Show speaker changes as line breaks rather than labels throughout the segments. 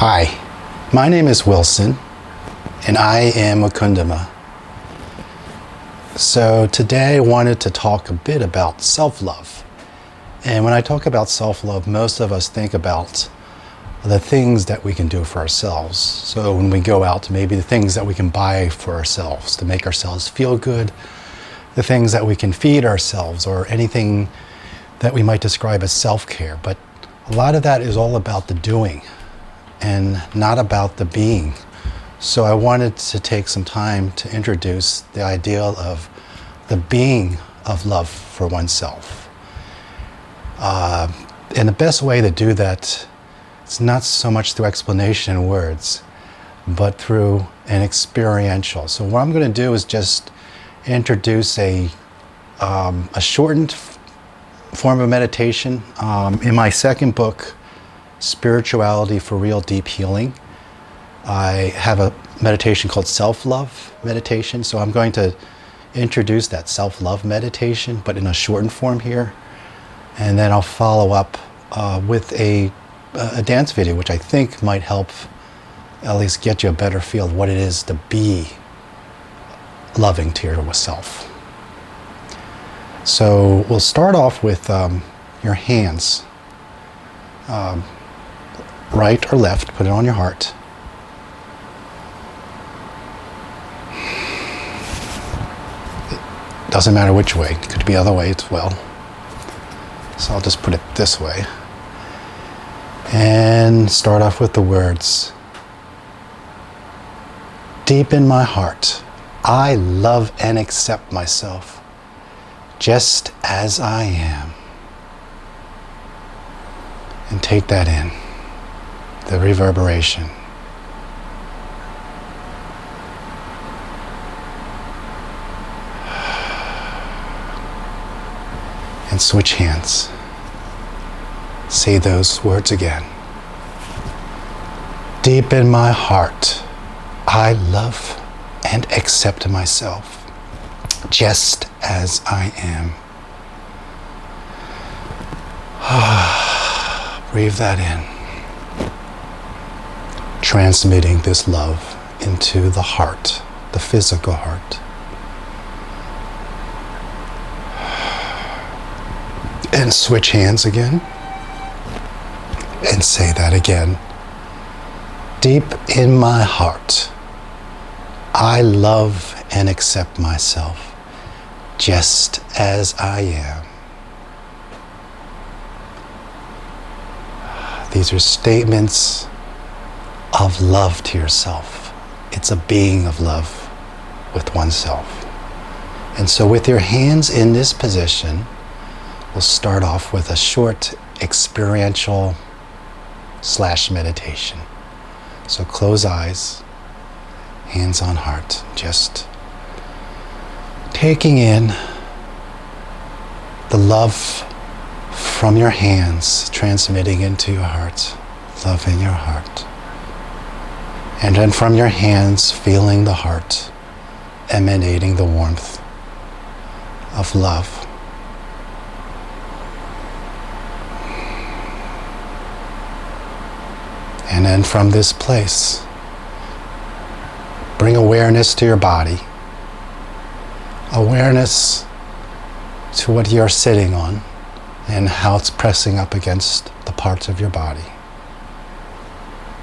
Hi, my name is Wilson, and I am WakundaMa. So today I wanted to talk a bit about self-love. And when I talk about self-love, most of us think about the things that we can do for ourselves. So when we go out, maybe the things that we can buy for ourselves to make ourselves feel good, the things that we can feed ourselves, or anything that we might describe as self-care. But a lot of that is all about the doing and not about the being. So I wanted to take some time to introduce the idea of the being of love for oneself. And the best way to do that is not so much through explanation in words, but through an experiential. So what I'm going to do is just introduce a shortened form of meditation. In my second book, Spirituality for Real Deep Healing, I have a meditation called self-love meditation. So I'm going to introduce that self-love meditation, but in a shortened form here. And then I'll follow up with a dance video, which I think might help at least get you a better feel of what it is to be loving to yourself. So we'll start off with your hands, right or left, put it on your heart. It doesn't matter which way, it could be the other way as well. So I'll just put it this way. And start off with the words. Deep in my heart, I love and accept myself just as I am. And take that in, the reverberation. And switch hands. Say those words again. Deep in my heart, I love and accept myself just as I am. Breathe that in. Transmitting this love into the heart, the physical heart. And switch hands again. And say that again. Deep in my heart, I love and accept myself just as I am. These are statements of love to yourself. It's a being of love with oneself. And so with your hands in this position, we'll start off with a short experiential / meditation. So close eyes, hands on heart, just taking in the love from your hands, transmitting into your heart, love in your heart. And then from your hands, feeling the heart, emanating the warmth of love. And then from this place, bring awareness to your body, awareness to what you're sitting on and how it's pressing up against the parts of your body.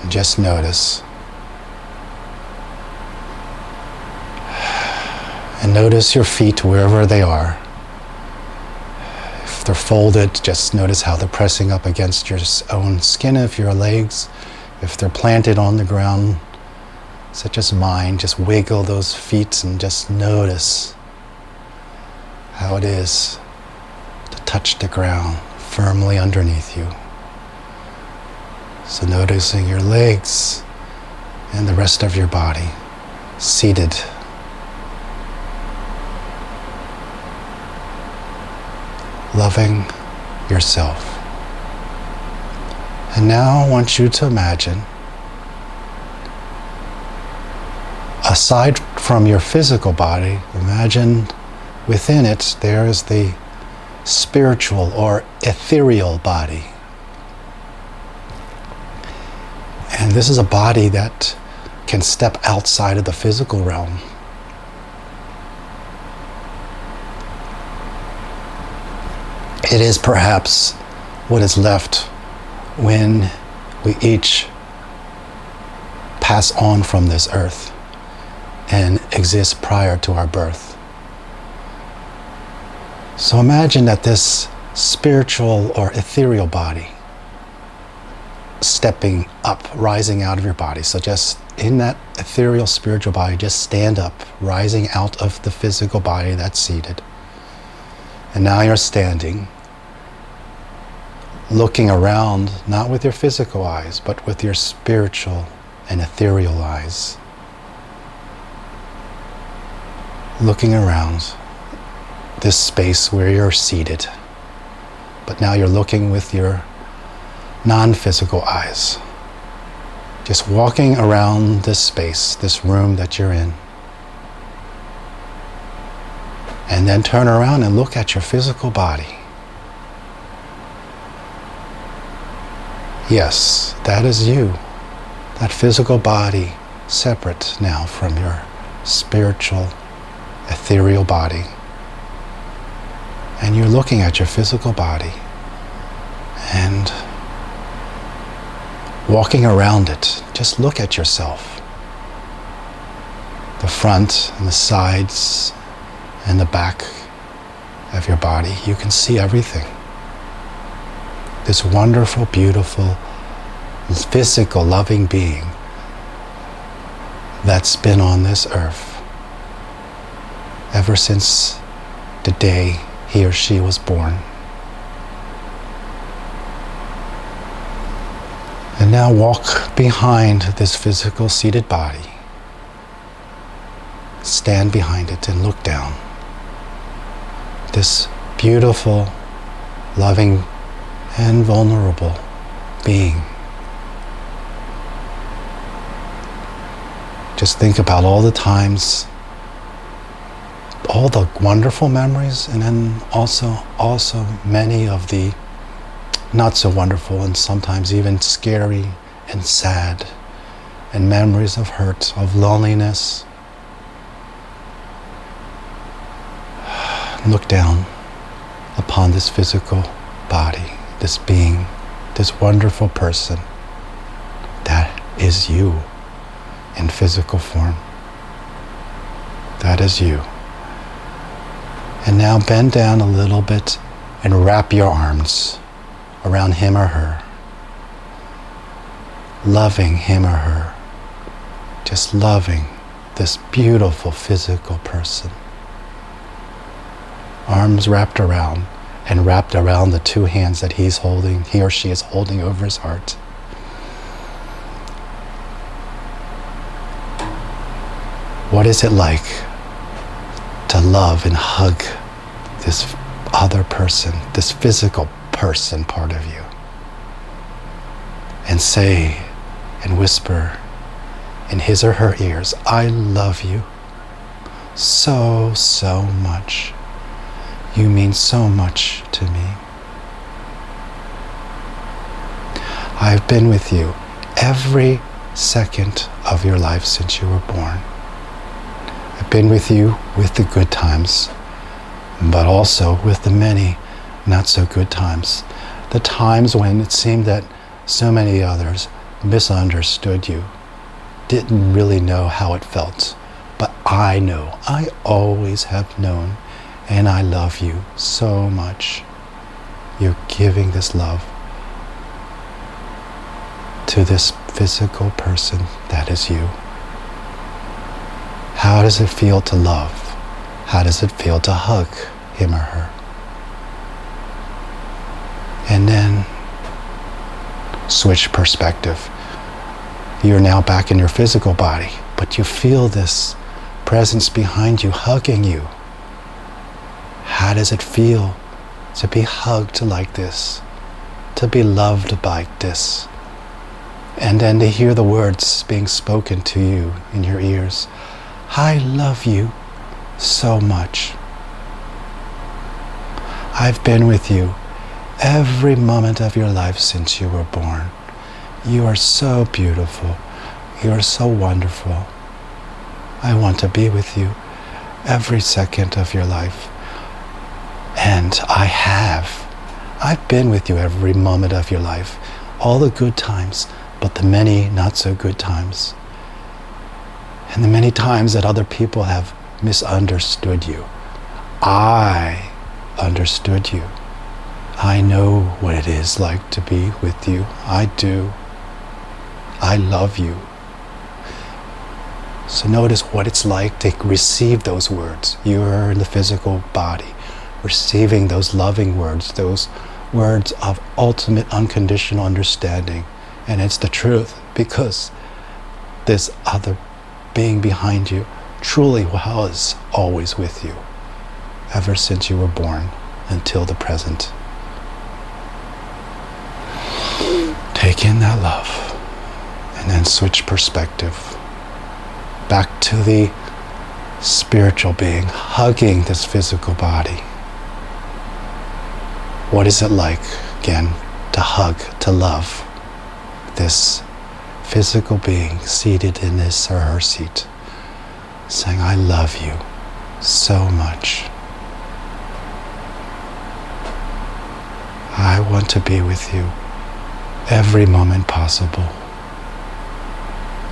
And just notice. And notice your feet wherever they are. If they're folded, just notice how they're pressing up against your own skin of your legs. If they're planted on the ground, such as mine, just wiggle those feet and just notice how it is to touch the ground firmly underneath you. So noticing your legs and the rest of your body seated. Loving yourself. And now I want you to imagine, aside from your physical body, imagine within it there is the spiritual or ethereal body. And this is a body that can step outside of the physical realm. It is perhaps what is left when we each pass on from this earth and exist prior to our birth. So imagine that this spiritual or ethereal body stepping up, rising out of your body. So just in that ethereal spiritual body, just stand up, rising out of the physical body that's seated. And now you're standing, looking around, not with your physical eyes, but with your spiritual and ethereal eyes. Looking around this space where you're seated, but now you're looking with your non-physical eyes. Just walking around this space, this room that you're in. And then turn around and look at your physical body. Yes, that is you. That physical body, separate now from your spiritual, ethereal body. And you're looking at your physical body and walking around it. Just look at yourself. The front and the sides and the back of your body. You can see everything. This wonderful, beautiful, physical, loving being that's been on this earth ever since the day he or she was born. And now walk behind this physical seated body. Stand behind it and look down. This beautiful, loving, and vulnerable being. Just think about all the times, all the wonderful memories, and then also many of the not so wonderful and sometimes even scary and sad, and memories of hurt, of loneliness. Look down upon this physical body, this being, this wonderful person that is you in physical form. That is you. And now bend down a little bit and wrap your arms around him or her, loving him or her, just loving this beautiful physical person. Arms wrapped around, and wrapped around the two hands that he or she is holding over his heart. What is it like to love and hug this other person, this physical person part of you, and say and whisper in his or her ears, I love you so, so much. You mean so much to me. I've been with you every second of your life since you were born. I've been with you with the good times, but also with the many not so good times. The times when it seemed that so many others misunderstood you, didn't really know how it felt. But I know, I always have known, and I love you so much. You're giving this love to this physical person that is you. How does it feel to love? How does it feel to hug him or her? And then switch perspective. You're now back in your physical body, but you feel this presence behind you hugging you. How does it feel to be hugged like this? To be loved like this? And then to hear the words being spoken to you in your ears. I love you so much. I've been with you every moment of your life since you were born. You are so beautiful. You are so wonderful. I want to be with you every second of your life. And I've been with you every moment of your life. All the good times, but the many not so good times. And the many times that other people have misunderstood you. I understood you. I know what it is like to be with you. I do. I love you. So notice what it's like to receive those words. You are in the physical body, receiving those loving words, those words of ultimate unconditional understanding. And it's the truth, because this other being behind you truly was always with you, ever since you were born until the present. Take in that love, and then switch perspective. Back to the spiritual being, hugging this physical body. What is it like, again, to hug, to love this physical being seated in his or her seat, saying, I love you so much. I want to be with you every moment possible.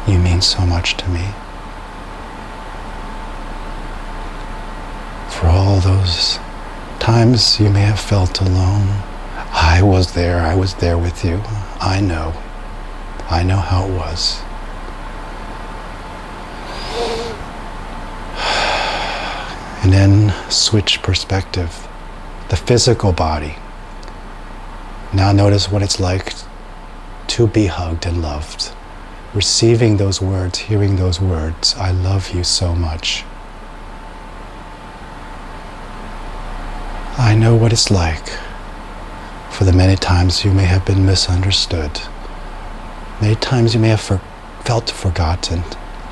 You mean so much to me. For all those times you may have felt alone, I was there with you. I know how it was. And then switch perspective. The physical body. Now notice what it's like to be hugged and loved. Receiving those words, hearing those words, I love you so much. I know what it's like for the many times you may have been misunderstood. Many times you may have felt forgotten.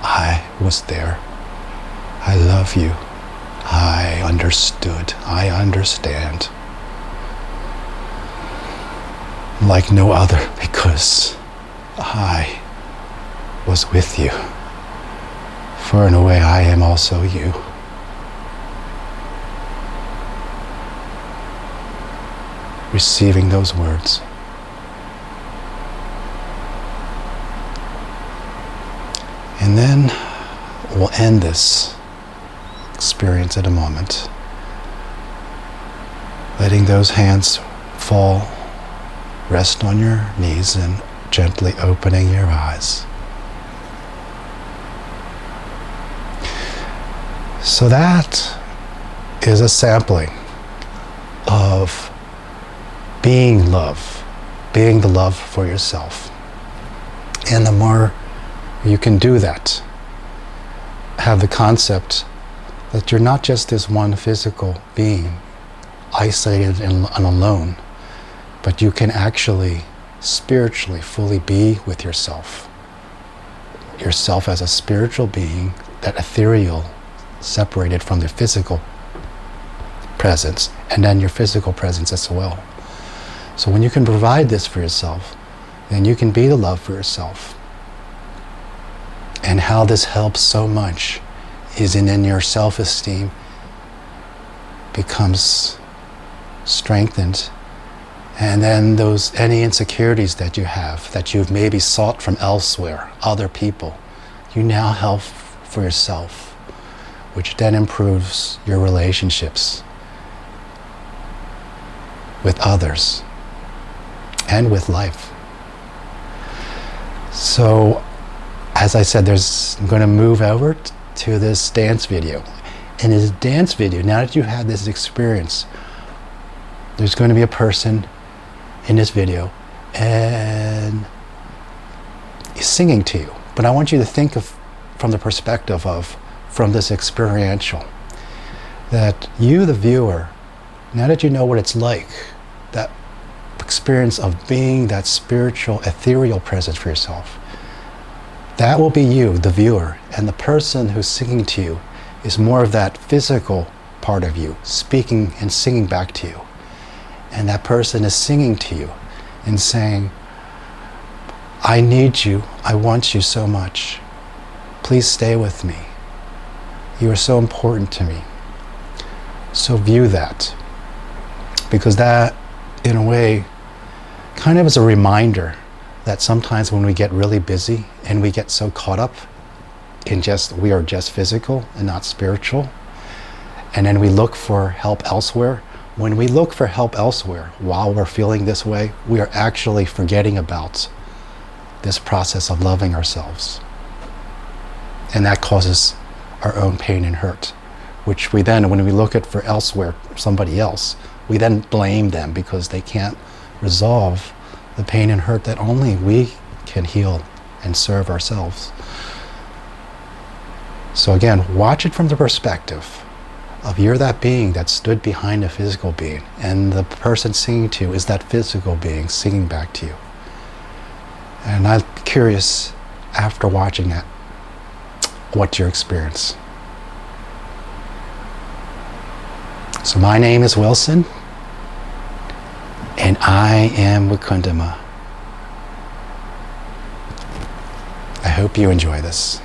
I was there. I love you. I understood. I understand. Like no other, because I was with you. For in a way, I am also you. Receiving those words. And then we'll end this experience at a moment, letting those hands fall, rest on your knees, and gently opening your eyes. So that is a sampling of being love, being the love for yourself. And the more you can do that, have the concept that you're not just this one physical being, isolated and alone, but you can actually spiritually fully be with yourself. Yourself as a spiritual being, that ethereal, separated from the physical presence, and then your physical presence as well. So when you can provide this for yourself, then you can be the love for yourself. And how this helps so much is in your self-esteem becomes strengthened. And then any insecurities that you have, that you've maybe sought from elsewhere, other people, you now have for yourself, which then improves your relationships with others and with life. So, as I said, I'm going to move over to this dance video. In this dance video, now that you have this experience, there's going to be a person in this video and he's singing to you. But I want you to think of from the perspective of, from this experiential, that you, the viewer, now that you know what it's like, that experience of being that spiritual, ethereal presence for yourself, that will be you, the viewer, and the person who's singing to you is more of that physical part of you, speaking and singing back to you. And that person is singing to you and saying, I need you. I want you so much. Please stay with me. You are so important to me. So view that, because that, in a way, kind of is a reminder that sometimes when we get really busy and we get so caught up in we are just physical and not spiritual, and then we look for help elsewhere. When we look for help elsewhere while we're feeling this way, we are actually forgetting about this process of loving ourselves. And that causes our own pain and hurt, which we then, when we look at for elsewhere, somebody else, we then blame them because they can't resolve the pain and hurt that only we can heal and serve ourselves. So again, watch it from the perspective of you're that being that stood behind a physical being, and the person singing to you is that physical being singing back to you. And I'm curious, after watching that, what's your experience? So my name is Wilson, and I am WakundaMa. I hope you enjoy this.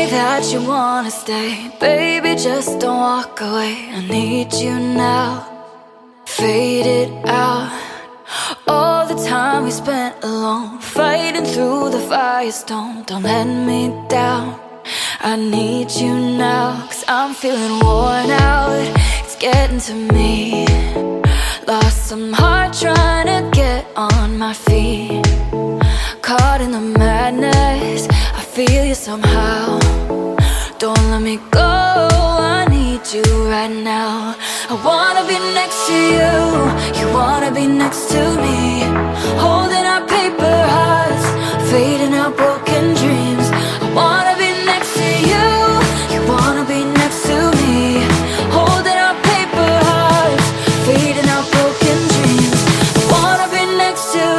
That you wanna stay, baby, just don't walk away. I need you now, fade it out. All the time we spent alone, fighting through the firestorm. Don't let me down, I need you now. Cause I'm feeling worn out, it's getting to me. Lost some heart trying to get on my feet. Caught in the madness, I feel you somehow. Don't let me go, I need you right now. I wanna be next to you, you wanna be next to me. Holding our paper hearts, fading out broken dreams. I wanna be next to you, you wanna be next to me. Holding our paper hearts, fading out broken dreams. I wanna be next to you.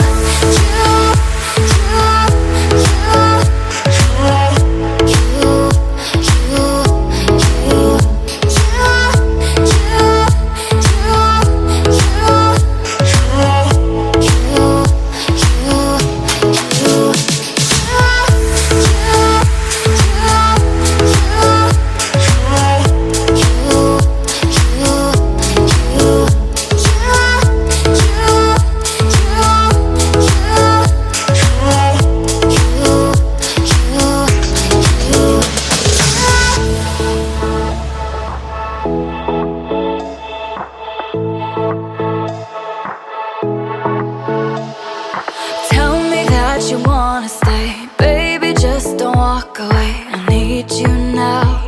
You wanna stay, baby, just don't walk away. I need you now,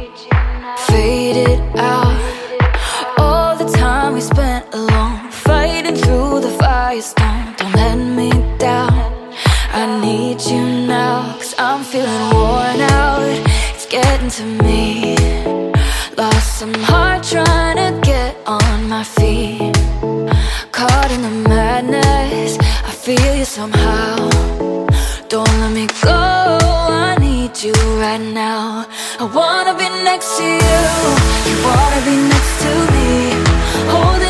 fade it out. All the time we spent alone, fighting through the firestorm. Don't let me down, I need you now. Cause I'm feeling worn out, it's getting to me. Lost some heart trying to get on my feet. Caught in the madness, I feel you somehow. Don't let me go, I need you right now. I wanna be next to you, you wanna be next to me. Holding